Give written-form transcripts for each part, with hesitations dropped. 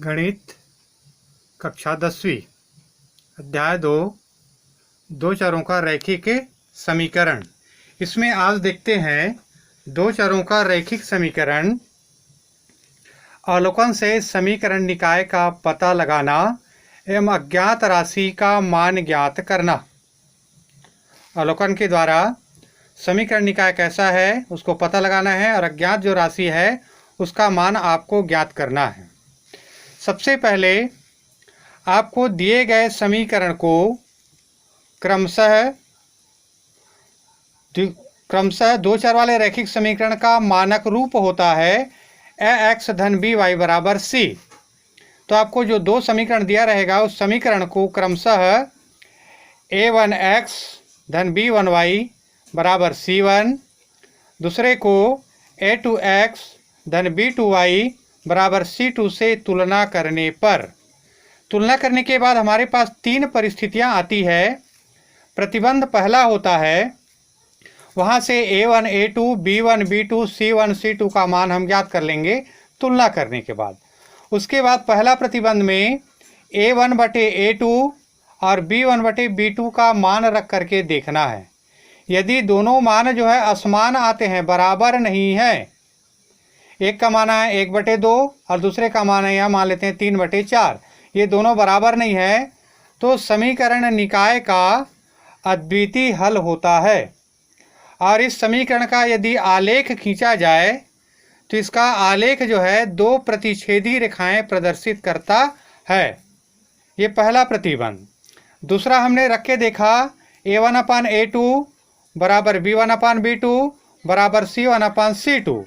गणित कक्षा 10वीं अध्याय 2 दो चरों का रैखिक समीकरण। इसमें आज देखते हैं दो चरों का रैखिक समीकरण। अवलोकन से समीकरण निकाय का पता लगाना एवं अज्ञात राशि का मान ज्ञात करना। अवलोकन के द्वारा समीकरण निकाय कैसा है उसको पता लगाना है और अज्ञात जो राशि है उसका मान आपको ज्ञात करना है। सबसे पहले आपको दिए गए समीकरण को क्रमशः दो चर वाले रैखिक समीकरण का मानक रूप होता है ax धन by बराबर c। तो आपको जो दो समीकरण दिया रहेगा उस समीकरण को क्रमशः a1x धन b1y बराबर c1, दूसरे को a2x धन b2y बराबर c2 से तुलना करने के बाद हमारे पास तीन परिस्थितियां आती है। प्रतिबंध पहला होता है, वहां से a1 a2 b1 b2 c1 c2 का मान हम ज्ञात कर लेंगे तुलना करने के बाद। उसके बाद पहला प्रतिबंध में a1 बटे a2 और b1 बटे b2 का मान रख करके देखना है। यदि दोनों मान जो है असमान आते हैं, बराबर नहीं है, एक का मान है 1/2 और दूसरे का मान है यहाँ मान लेते हैं 3/4, ये दोनों बराबर नहीं है, तो समीकरण निकाय का अद्वितीय हल होता है। और इस समीकरण का यदि आलेख खींचा जाए तो इसका आलेख जो है दो प्रतिच्छेदी रेखाएं प्रदर्शित करता है। ये पहला प्रतिबंध। दूसरा हमने रख के देखा a1/a2 बराबर b1/b2 बराबर c1/c2।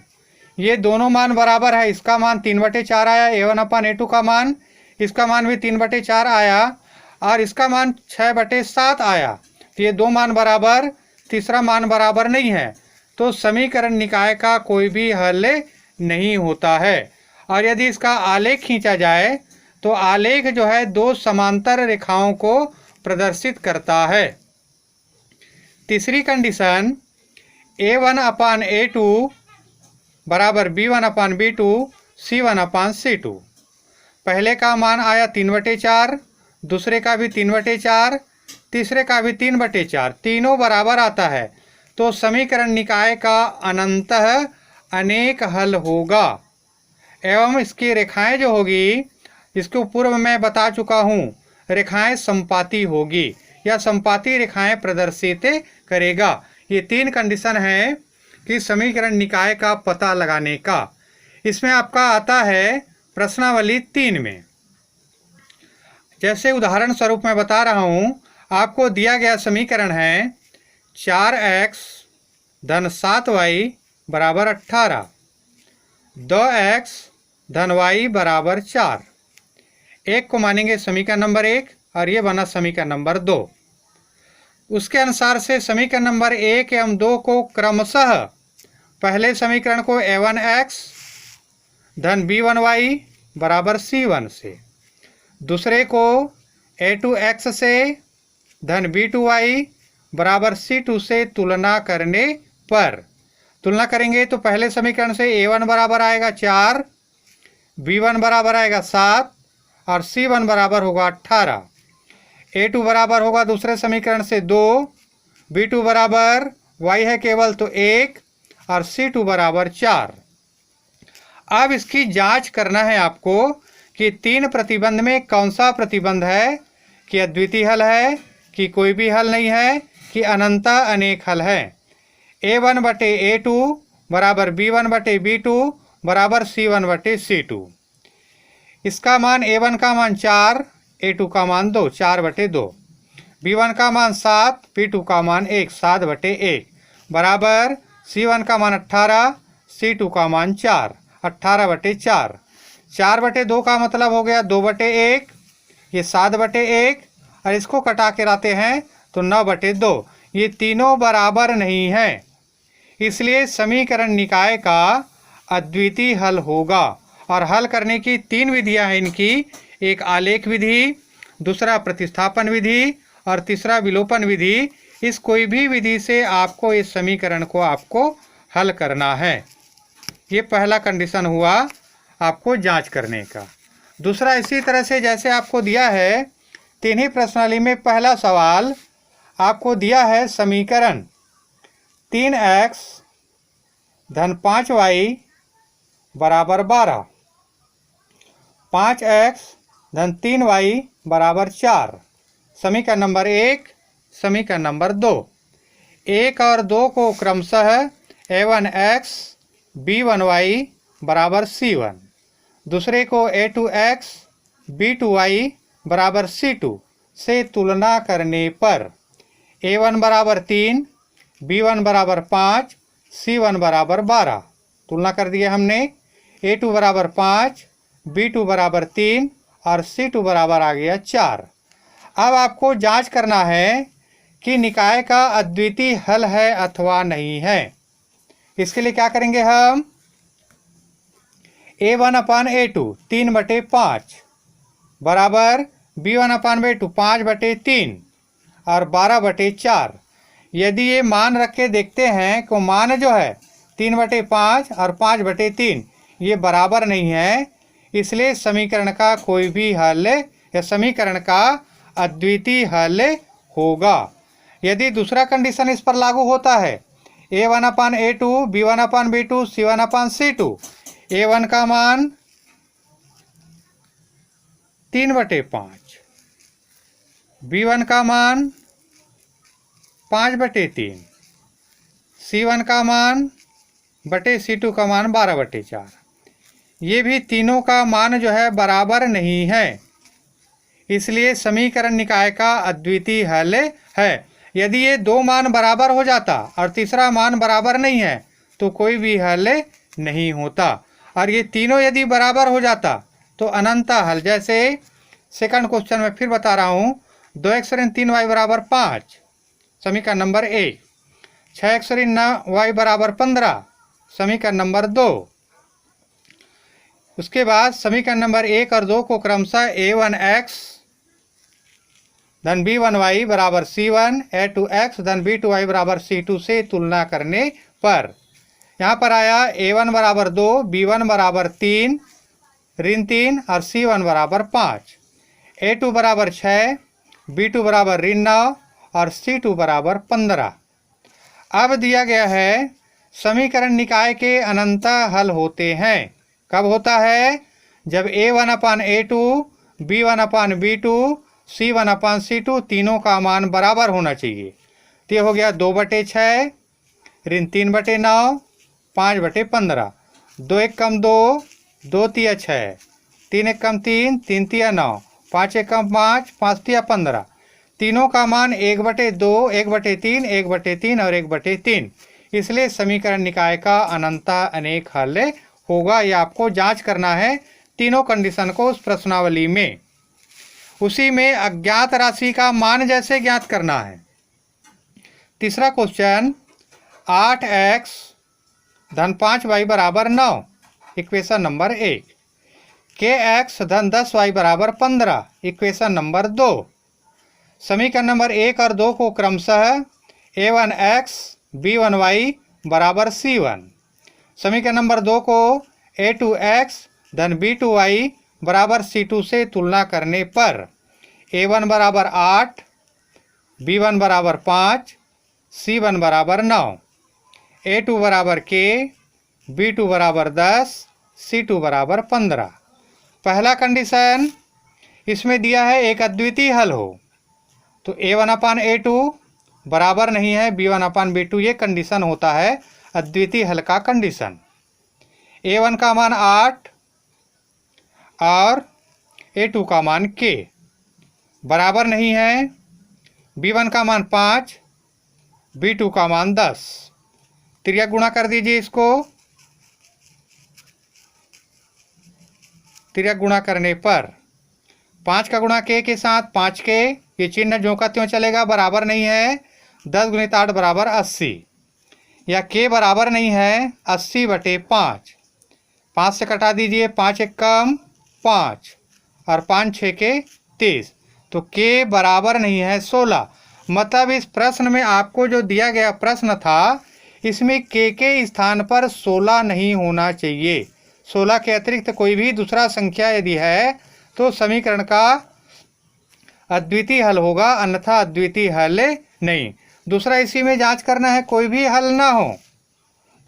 ये दोनों मान बराबर है। इसका मान 3/4 आया, a1/a2 का मान, इसका मान भी 3/4 आया और इसका मान 6/7 आया। तो ये दो मान बराबर, तीसरा मान बराबर नहीं है, तो समीकरण निकाय का कोई भी हल नहीं होता है। और यदि इसका आलेख खींचा जाए तो आलेख जो है दो समांतर रेखाओं को प्रदर्शित करता है। तीसरी कंडीशन a1/a2 बराबर b1/b2 c1/c2। पहले का मान आया 3/4, दूसरे का भी 3/4, तीसरे का भी 3/4, तीनों बराबर आता है, तो समीकरण निकाय का अनंतः अनेक हल होगा। एवं इसकी रेखाएं जो होगी, इसको पूर्व में बता चुका हूँ, रेखाएं संपाती होगी या संपाती रेखाएं प्रदर्शित करेगा। ये तीन कंडीशन है कि समीकरण निकाय का पता लगाने का। इसमें आपका आता है प्रश्नावली 3 में। जैसे उदाहरण स्वरूप मैं बता रहा हूँ, आपको दिया गया समीकरण है 4x धन 7y बराबर 18, 2x धन y बराबर 4। एक को मानेंगे समीकरण नंबर 1 और ये बना समीकरण नंबर 2। उसके अनुसार से समीकरण नंबर 1 एवं 2 को क्रमशः पहले समीकरण को a1x धन b1y बराबर c1 से, दूसरे को a2x से धन b2y बराबर c2 से तुलना करने पर तुलना करेंगे तो पहले समीकरण से a1 बराबर आएगा 4, b1 बराबर आएगा 7 और c1 बराबर होगा 18। a2 बराबर होगा दूसरे समीकरण से 2, b2 बराबर y है केवल तो 1 और c2 बराबर 4। अब इसकी जांच करना है आपको कि तीन प्रतिबंध में कौन सा प्रतिबंध है, कि अद्वितीय हल है, कि कोई भी हल नहीं है, कि अनंत अनेक हल है। a1/a2 बराबर b1/b2 बराबर c1/c2। इसका मान a1 का मान 4, a2 का मान 2, 4/2, b1 का मान 7, b2 का मान 1, 7/1 बराबर c1 का मान 18, c2 का मान 4, 18/4। 4/2 का मतलब हो गया 2/1, ये 7/1 और इसको कटा के लाते हैं तो 9/2। ये तीनों बराबर नहीं है, इसलिए समीकरण निकाय का अद्वितीय हल होगा। और हल करने की तीन विधियां हैं इनकी, एक आलेख विधि, दूसरा प्रतिस्थापन विधि और तीसरा विलोपन विधि। इस कोई भी विधि से आपको इस समीकरण को आपको हल करना है। ये पहला कंडीशन हुआ आपको जांच करने का। दूसरा इसी तरह से जैसे आपको दिया है 3ही प्रश्नावली में पहला सवाल आपको दिया है समीकरण 3x धन 5y बराबर 12, 5x धन 3y बराबर 4। समीकरण नंबर 1, समीकरण नंबर 2। 1 और 2 को क्रमशः a1x b1y बराबर c1, दूसरे को a2x b2y बराबर c2 से तुलना करने पर a1 बराबर 3, b1 बराबर 5, c1 बराबर 12 तुलना कर दिया हमने। a2 बराबर 5, b2 बराबर 3 और c2 बराबर आ गया 4। अब आपको जांच करना है कि निकाय का अद्वितीय हल है अथवा नहीं है। इसके लिए क्या करेंगे हम, a1/a2 3/5 बराबर b1/a2 5/3 और 12/4। यदि ये मान रख के देखते हैं तो मान जो है 3/5 और 5/3 ये बराबर नहीं है, इसलिए समीकरण का कोई भी हल या समीकरण का अद्वितीय हल होगा। यदि दूसरा कंडीशन इस पर लागू होता है a1/a2 b1/b2 c1/c2, a1 का मान 3/5, b1 का मान 5/3, c1 का मान बटे c2 का मान 12/4। ये भी तीनों का मान जो है बराबर नहीं है, इसलिए समीकरण निकाय का अद्वितीय हल है। यदि ये दो मान बराबर हो जाता और तीसरा मान बराबर नहीं है तो कोई भी हल नहीं होता, और ये तीनों यदि बराबर हो जाता तो अनंत हल। जैसे सेकंड क्वेश्चन में फिर बता रहा हूँ, 2x ऋण 3y बराबर 5 समीकरण नंबर 1, 6x ऋण 9y बराबर 15 समीकरण नंबर 2। उसके बाद समीकरण नंबर 1 और 2 को क्रमशः a1x धन b1y बराबर c1, a2x धन b2y बराबर c2 से तुलना करने पर यहाँ पर आया a1 बराबर 2, b1 बराबर 3 ऋण 3 और c1 बराबर 5, a2 बराबर 6, b2 बराबर ऋण 9 और c2 बराबर 15। अब दिया गया है समीकरण निकाय के अनंत हल होते हैं। कब होता है, जब a1/a2 b1/b2 c1/c2 तीनों का मान बराबर होना चाहिए। तो ये हो गया 2/6 ऋण 3/9 5/15, 2 1 कम 2, 2 3 6, 3 1 कम 3, 3 3 9, 5 1 कम 5, 5 3 15। तीनों का मान 1/2, 1/3, 1/3 और 1/3, इसलिए समीकरण निकाय का अनंत अनेक हल होगा। यह आपको जांच करना है तीनों कंडीशन को उस प्रश्नावली में। उसी में अज्ञात राशि का मान जैसे ज्ञात करना है। तीसरा क्वेश्चन, 8x धन 5y बराबर 9 इक्वेशन नंबर 1, kx धन 10y बराबर 15 इक्वेशन नंबर 2। समीकरण नंबर 1 और 2 को क्रमशः a1x b1y बराबर c1, समीकरण नंबर 2 को a2x धन b2y बराबर c2 से तुलना करने पर a1 बराबर 8, b1 बराबर 5, c1 बराबर 9, a2 बराबर k, b2 बराबर 10, c2 बराबर 15। पहला कंडीशन इसमें दिया है एक अद्वितीय हल हो, तो a1/a2 बराबर नहीं है b1/b2, ये कंडीशन होता है अद्वितीय हल का कंडीशन। a1 का मान 8 और a2 का मान k बराबर नहीं है, b1 का मान 5, b2 का मान 10। त्रिया गुणा कर दीजिए इसको, त्रिया गुणा करने पर 5 का गुणा k के साथ 5k, ये चिन्ह ज्यों का त्यों चलेगा, बराबर नहीं है। 10 × 8 बराबर 80, या k बराबर नहीं है 80/5। 5 से कटा दीजिए, 5 1 कम 5 और 5 6 के 30, तो k बराबर नहीं है 16। मतलब इस प्रश्न में आपको जो दिया गया प्रश्न था इसमें k के स्थान पर 16 नहीं होना चाहिए। 16 के अतिरिक्त कोई भी दूसरा संख्या यदि है तो समीकरण का अद्वितीय हल होगा, अन्यथा अद्वितीय हल नहीं। दूसरा इसी में जांच करना है कोई भी हल ना हो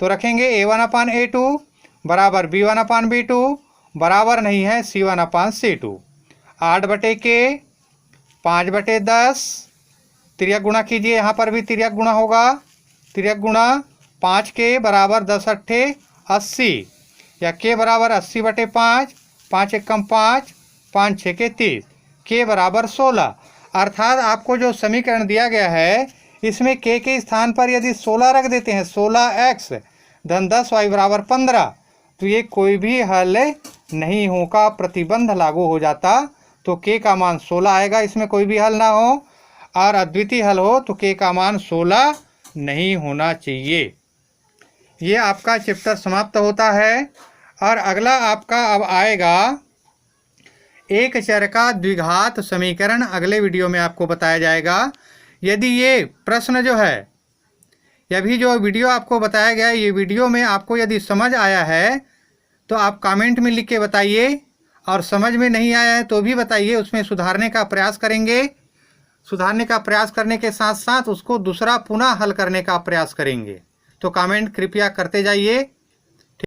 तो रखेंगे a1/a2 बराबर b1/b2 बराबर नहीं है c1/c2। 8/k 5/10 तिर्यक गुणा कीजिए, यहाँ पर भी तिर्यक गुणा होगा। तिर्यक गुणा 5k बराबर 10 × 80 या k बराबर 80/5, 5 एकम 5, 5 6 30, k बराबर 16। अर्थात आपको जो समीकरण दिया गया है इसमें k के स्थान पर यदि 16 रख देते हैं, 16x धन 10y बराबर 15, तो ये कोई भी हल नहीं होगा, प्रतिबंध लागू हो जाता। तो k का मान 16 आएगा, इसमें कोई भी हल ना हो, और अद्वितीय हल हो तो k का मान 16 नहीं होना चाहिए। ये आपका चैप्टर समाप्त होता है। और अगला आपका अब आएगा एक चर का द्विघात समीकरण। अगले वीडियो में आपको बताया जाएगा। यदि ये प्रश्न जो है, यह भी जो वीडियो आपको बताया गया है, ये वीडियो में आपको यदि समझ आया है तो आप कमेंट में लिख के बताइए, और समझ में नहीं आया है तो भी बताइए, उसमें सुधारने का प्रयास करेंगे। सुधारने का प्रयास करने के साथ साथ उसको दूसरा पुनः हल करने का प्रयास करेंगे। तो कमेंट कृपया करते जाइए।